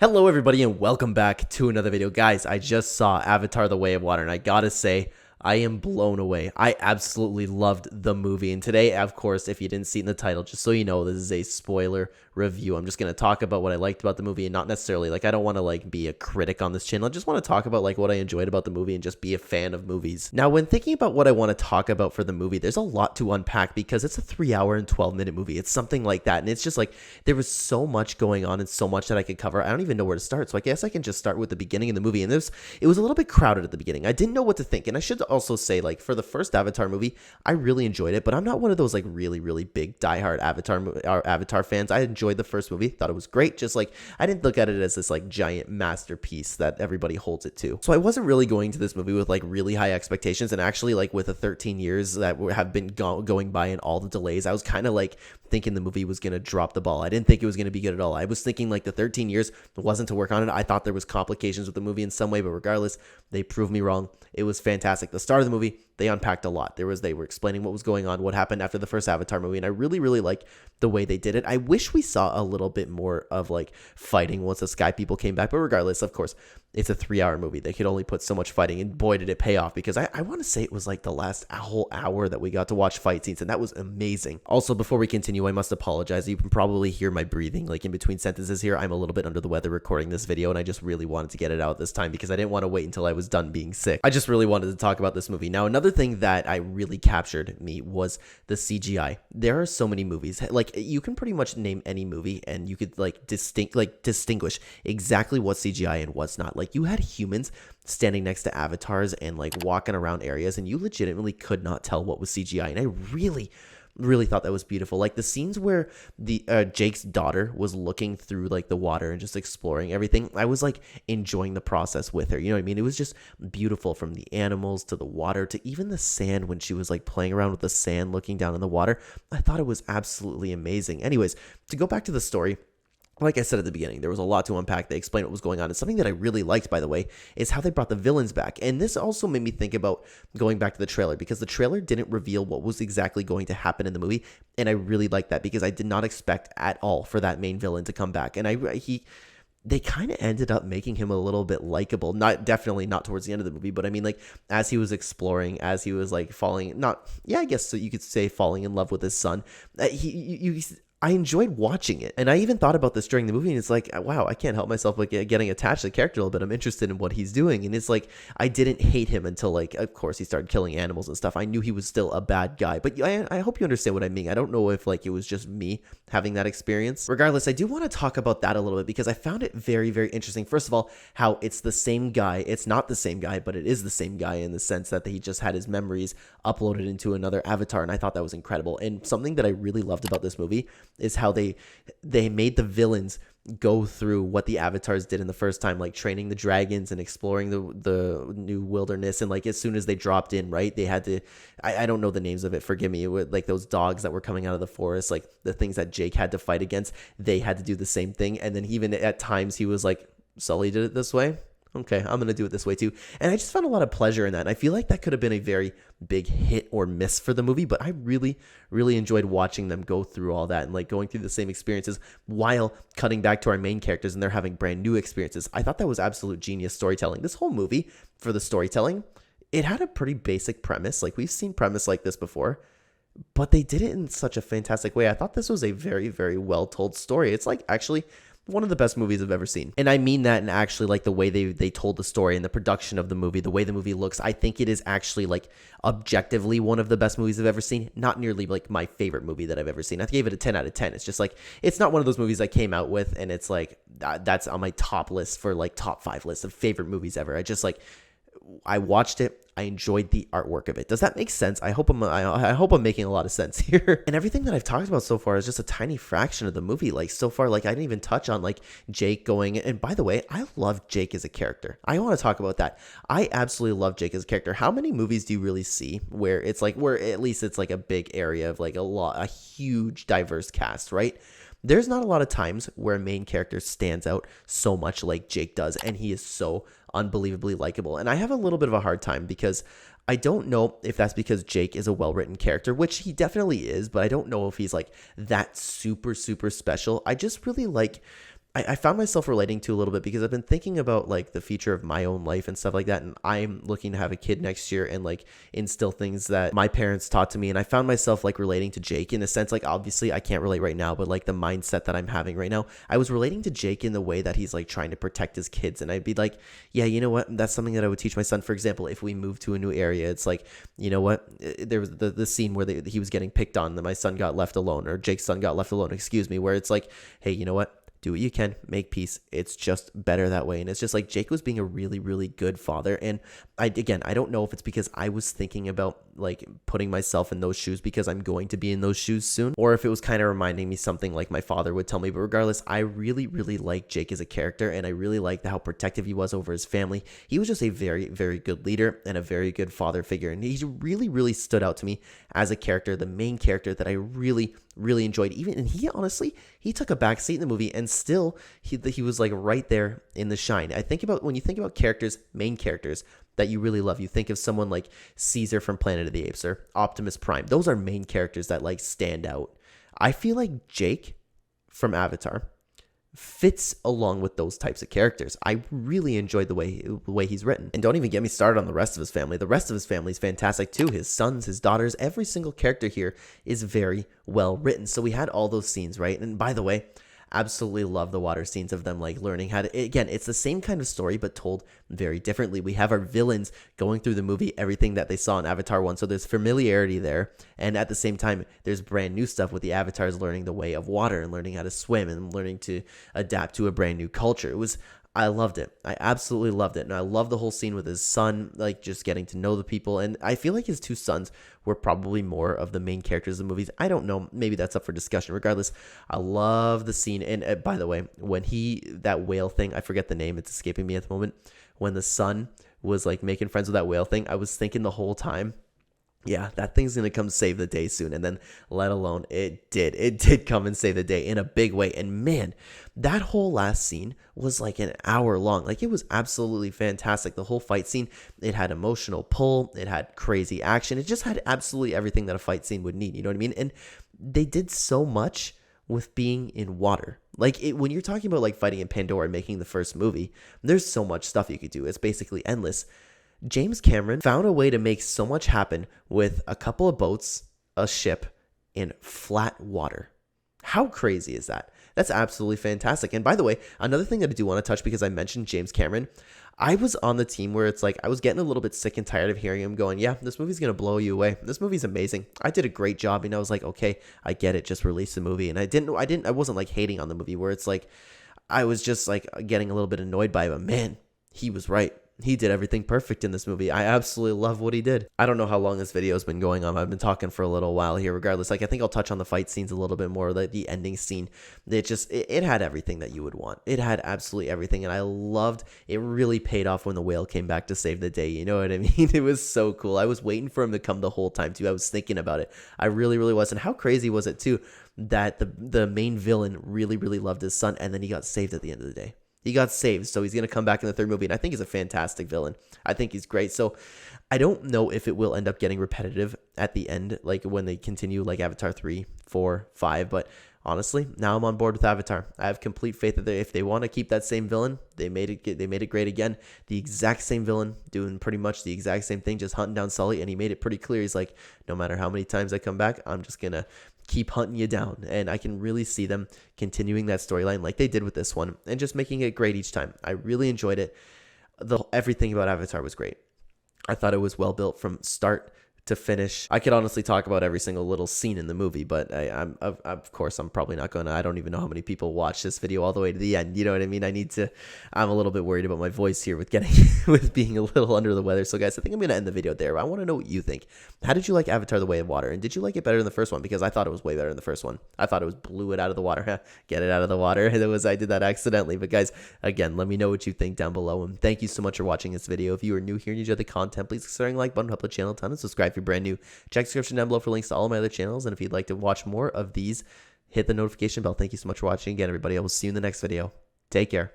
Hello everybody and welcome back to another video. Guys, I just saw Avatar: The Way of Water and I gotta say, I am blown away. I absolutely loved the movie. And today, of course, if you didn't see it in the title, just so you know, this is a spoiler review. I'm just going to talk about what I liked about the movie and not necessarily, I don't want to, be a critic on this channel. I just want to talk about, what I enjoyed about the movie and just be a fan of movies. Now, when thinking about what I want to talk about for the movie, there's a lot to unpack because it's a 3-hour and 12-minute movie. It's something like that. And it's just there was so much going on and so much that I could cover. I don't even know where to start. So I guess I can just start with the beginning of the movie. And it was a little bit crowded at the beginning. I didn't know what to think. And I should also say, for the first Avatar movie, I really enjoyed it, but I'm not one of those really, really big diehard Avatar fans. I enjoyed the first movie, thought it was great. Just I didn't look at it as this giant masterpiece that everybody holds it to. So I wasn't really going to this movie with really high expectations. And actually, with the 13 years that have been going by and all the delays, I was kind of thinking the movie was going to drop the ball. I didn't think it was going to be good at all. I was thinking the 13 years wasn't to work on it. I thought there was complications with the movie in some way, but regardless, they proved me wrong. It was fantastic. The start of the movie, they unpacked a lot. They were explaining what was going on, what happened after the first Avatar movie, and I really, really like the way they did it. I wish we saw a little bit more of fighting once the Sky People came back, but regardless, of course, it's a 3-hour movie. They could only put so much fighting, and boy, did it pay off, because I want to say it was the last whole hour that we got to watch fight scenes, and that was amazing. Also, before we continue, I must apologize. You can probably hear my breathing in between sentences here. I'm a little bit under the weather recording this video, and I just really wanted to get it out this time because I didn't want to wait until I was done being sick. I just really wanted to talk about this movie. Now, another thing that I really captured me was the CGI. There are so many movies. You can pretty much name any movie, and you could distinguish exactly what's CGI and what's not. You had humans standing next to avatars and walking around areas, and you legitimately could not tell what was CGI. And I really thought that was beautiful. The scenes where the Jake's daughter was looking through the water and just exploring everything, I was enjoying the process with her. You know what I mean? It was just beautiful, from the animals to the water to even the sand when she was playing around with the sand, looking down in the water. I thought it was absolutely amazing. Anyways, to go back to the story, like I said at the beginning, there was a lot to unpack. They explained what was going on. And something that I really liked, by the way, is how they brought the villains back. And this also made me think about going back to the trailer, because the trailer didn't reveal what was exactly going to happen in the movie. And I really liked that, because I did not expect at all for that main villain to come back. And they kind of ended up making him a little bit likable. Definitely not towards the end of the movie, but I mean, as he was exploring, as he was falling, I guess so you could say falling in love with his son. I enjoyed watching it. And I even thought about this during the movie, and it's wow, I can't help myself getting attached to the character a little bit. I'm interested in what he's doing. And it's I didn't hate him until of course he started killing animals and stuff. I knew he was still a bad guy, but I hope you understand what I mean. I don't know if it was just me having that experience. Regardless, I do want to talk about that a little bit, because I found it very, very interesting. First of all, how it's the same guy. It's not the same guy, but it is the same guy in the sense that he just had his memories uploaded into another avatar. And I thought that was incredible. And something that I really loved about this movie is how they made the villains go through what the avatars did in the first time, training the dragons and exploring the new wilderness. And as soon as they dropped in, right, they had to, I don't know the names of it, forgive me, those dogs that were coming out of the forest, the things that Jake had to fight against, they had to do the same thing. And then even at times he was Sully did it this way, okay, I'm going to do it this way too. And I just found a lot of pleasure in that. And I feel like that could have been a very big hit or miss for the movie, but I really, really enjoyed watching them go through all that and going through the same experiences while cutting back to our main characters and they're having brand new experiences. I thought that was absolute genius storytelling. This whole movie, for the storytelling, it had a pretty basic premise. We've seen premise like this before, but they did it in such a fantastic way. I thought this was a very, very well told story. It's actually one of the best movies I've ever seen. And I mean that, and actually the way they told the story and the production of the movie, the way the movie looks, I think it is actually objectively one of the best movies I've ever seen. Not nearly my favorite movie that I've ever seen. I gave it a 10 out of 10. It's just it's not one of those movies I came out with and it's that's on my top list for top 5 list of favorite movies ever. I just I watched it. I enjoyed the artwork of it. Does that make sense? I hope I'm making a lot of sense here. And everything that I've talked about so far is just a tiny fraction of the movie. So far, I didn't even touch on Jake going. And by the way, I love Jake as a character. I want to talk about that. I absolutely love Jake as a character. How many movies do you really see where it's where at least it's a big area of a huge diverse cast, right? There's not a lot of times where a main character stands out so much like Jake does, and he is so unbelievably likable. And I have a little bit of a hard time because I don't know if that's because Jake is a well-written character, which he definitely is, but I don't know if he's that super, super special. I just really I found myself relating to a little bit because I've been thinking about like the future of my own life and stuff like that. And I'm looking to have a kid next year and like instill things that my parents taught to me. And I found myself like relating to Jake in a sense, like obviously I can't relate right now, but like the mindset that I'm having right now, I was relating to Jake in the way that he's like trying to protect his kids. And I'd be like, yeah, you know what? That's something that I would teach my son. For example, if we move to a new area, it's like, you know what? There was the scene where he was getting picked on, that my son got left alone, or Jake's son got left alone, excuse me, where it's like, hey, you know what? Do what you can, make peace. It's just better that way. And it's just like Jake was being a really, really good father. And I don't know if it's because I was thinking about like putting myself in those shoes because I'm going to be in those shoes soon, or if it was kind of reminding me something like my father would tell me. But regardless, I really, really like Jake as a character, and I really liked how protective he was over his family. He was just a very, very good leader and a very good father figure. And he really, really stood out to me as a character, the main character that I really, really enjoyed. And he honestly, he took a back seat in the movie, and still he was like right there in the shine. I think about, when you think about characters, main characters that you really love, you think of someone like Caesar from Planet of the Apes or Optimus Prime. Those are main characters that like stand out. I feel like Jake from Avatar fits along with those types of characters. I really enjoyed the way he's written. And don't even get me started on the rest of his family. The rest of his family is fantastic too. His sons, his daughters, every single character here is very well written. So we had all those scenes, right? And by the way, absolutely love the water scenes of them like learning how to, again, it's the same kind of story but told very differently. We have our villains going through the movie everything that they saw in Avatar 1, so there's familiarity there, and at the same time there's brand new stuff with the avatars learning the way of water and learning how to swim and learning to adapt to a brand new culture. I loved it. I absolutely loved it. And I love the whole scene with his son, like just getting to know the people. And I feel like his two sons were probably more of the main characters of the movies. I don't know. Maybe that's up for discussion. Regardless, I love the scene. And by the way, when that whale thing, I forget the name, it's escaping me at the moment. When the son was like making friends with that whale thing, I was thinking the whole time, yeah, that thing's going to come save the day soon. And then let alone it did come and save the day in a big way. And man, that whole last scene was like an hour long. Like it was absolutely fantastic. The whole fight scene, it had emotional pull. It had crazy action. It just had absolutely everything that a fight scene would need. You know what I mean? And they did so much with being in water. Like when you're talking about like fighting in Pandora and making the first movie, there's so much stuff you could do. It's basically endless. James Cameron found a way to make so much happen with a couple of boats, a ship, and flat water. How crazy is that? That's absolutely fantastic. And by the way, another thing that I do want to touch, because I mentioned James Cameron, I was on the team where it's like I was getting a little bit sick and tired of hearing him going, yeah, this movie's going to blow you away. This movie's amazing. I did a great job. And I was like, okay, I get it. Just release the movie. And I wasn't like hating on the movie, where it's like I was just like getting a little bit annoyed by it. But man, he was right. He did everything perfect in this movie. I absolutely love what he did. I don't know how long this video has been going on. I've been talking for a little while here. Regardless, like I think I'll touch on the fight scenes a little bit more. Like the ending scene, it had everything that you would want. It had absolutely everything, and I loved. It really paid off when the whale came back to save the day. You know what I mean? It was so cool. I was waiting for him to come the whole time too. I was thinking about it. I really, really was. And how crazy was it too that the main villain really, really loved his son, and then he got saved at the end of the day. He got saved, so he's going to come back in the third movie, and I think he's a fantastic villain. I think he's great. So I don't know if it will end up getting repetitive at the end, like when they continue like Avatar 3, 4, 5, but honestly, now I'm on board with Avatar. I have complete faith that if they want to keep that same villain, they made it great again. The exact same villain doing pretty much the exact same thing, just hunting down Sully, and he made it pretty clear. He's like, no matter how many times I come back, I'm just going to keep hunting you down. And I can really see them continuing that storyline like they did with this one and just making it great each time. I really enjoyed it. Everything about Avatar was great. I thought it was well built from start to finish. I could honestly talk about every single little scene in the movie, but of course I'm probably not gonna. I don't even know how many people watch this video all the way to the end. You know what I mean? I'm a little bit worried about my voice here with with being a little under the weather. So guys, I think I'm gonna end the video there. I want to know what you think. How did you like Avatar: The Way of Water? And did you like it better than the first one? Because I thought it was way better than the first one. I thought it blew it out of the water. Get it out of the water. I did that accidentally. But guys, again, let me know what you think down below. And thank you so much for watching this video. If you are new here and you enjoy the content, please consider like button, help the channel a ton, and subscribe if you're brand new. Check the description down below for links to all of my other channels. And if you'd like to watch more of these, hit the notification bell. Thank you so much for watching again, everybody. I will see you in the next video. Take care.